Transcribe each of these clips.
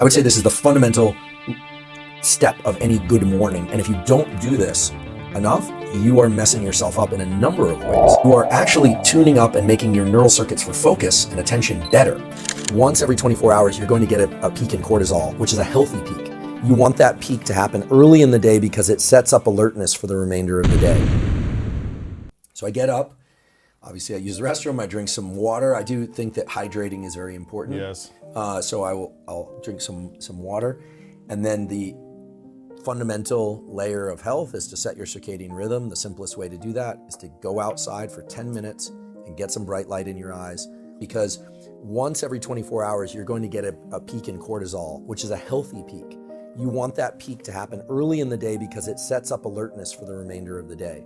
I would say this is the fundamental step of any good morning. And if you don't do this enough, you are messing yourself up in a number of ways. You are actually tuning up and making your neural circuits for focus and attention better. Once every 24 hours, you're going to get a peak in cortisol, which is a healthy peak. You want that peak to happen early in the day because it sets up alertness for the remainder of the day. So I get up. Obviously, I use the restroom. I drink some water. I do think that hydrating is very important. Yes. So I'll drink some water, and then the fundamental layer of health is to set your circadian rhythm. The simplest way to do that is to go outside for 10 minutes and get some bright light in your eyes, because once every 24 hours, you're going to get a peak in cortisol, which is a healthy peak. You want that peak to happen early in the day because it sets up alertness for the remainder of the day.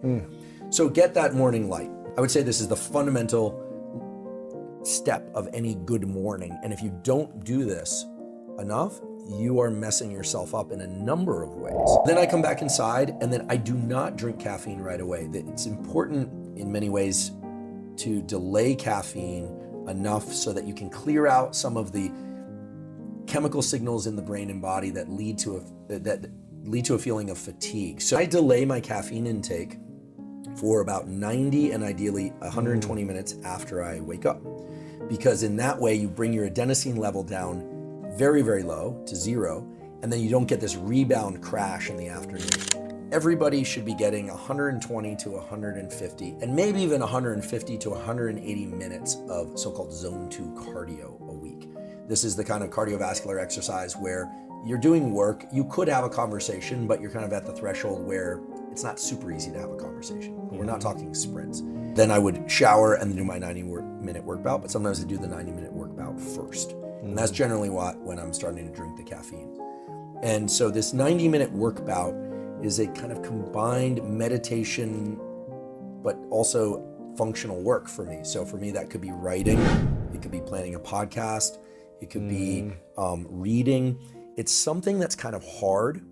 So get that morning light. I would say this is the fundamental step of any good morning. And if you don't do this enough, you are messing yourself up in a number of ways. Then I come back inside, and then I do not drink caffeine right away. It's important in many ways to delay caffeine enough so that you can clear out some of the chemical signals in the brain and body that lead to a feeling of fatigue. So I delay my caffeine intake for about 90 and ideally 120 minutes after I wake up, because in that way you bring your adenosine level down very, very low to 0, and then you don't get this rebound crash in the afternoon. Everybody should be getting 120 to 150 and maybe even 150 to 180 minutes of so-called zone 2 cardio a week. This is the kind of cardiovascular exercise where you're doing work, you could have a conversation, but you're kind of at the threshold where it's not super easy to have a conversation. We're not talking sprints. Then I would shower and then do my 90-minute work bout, but sometimes I do the 90-minute work bout first. And that's generally when I'm starting to drink the caffeine. And so this 90-minute work bout is a kind of combined meditation, but also functional work for me. So for me, that could be writing, it could be planning a podcast, it could be reading. It's something that's kind of hard.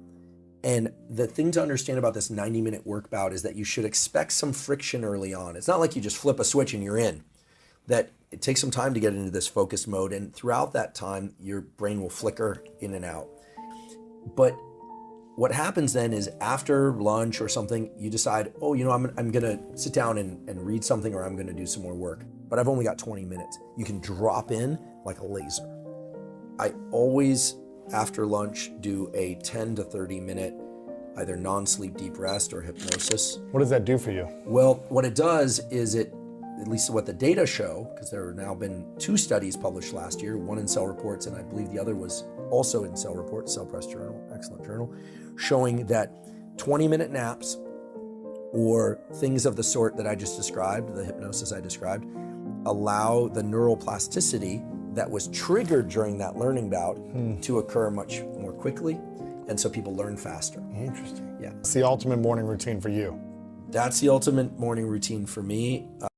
And the thing to understand about this 90-minute work bout is that you should expect some friction early on. It's not like you just flip a switch and you're in. That it takes some time to get into this focus mode, and throughout that time, your brain will flicker in and out. But what happens then is after lunch or something, you decide, oh, I'm gonna sit down and read something, or I'm gonna do some more work, but I've only got 20 minutes. You can drop in like a laser. I always, after lunch, do a 10 to 30 minute either non-sleep deep rest or hypnosis. What does that do for you? Well, what it does is at least what the data show, because there have now been 2 studies published last year, one in Cell Reports, and I believe the other was also in Cell Reports, Cell Press Journal, excellent journal, showing that 20-minute naps or things of the sort that I just described, the hypnosis I described, allow the neuroplasticity that was triggered during that learning bout to occur much more quickly. And so people learn faster. Interesting. Yeah. What's the ultimate morning routine for you? That's the ultimate morning routine for me.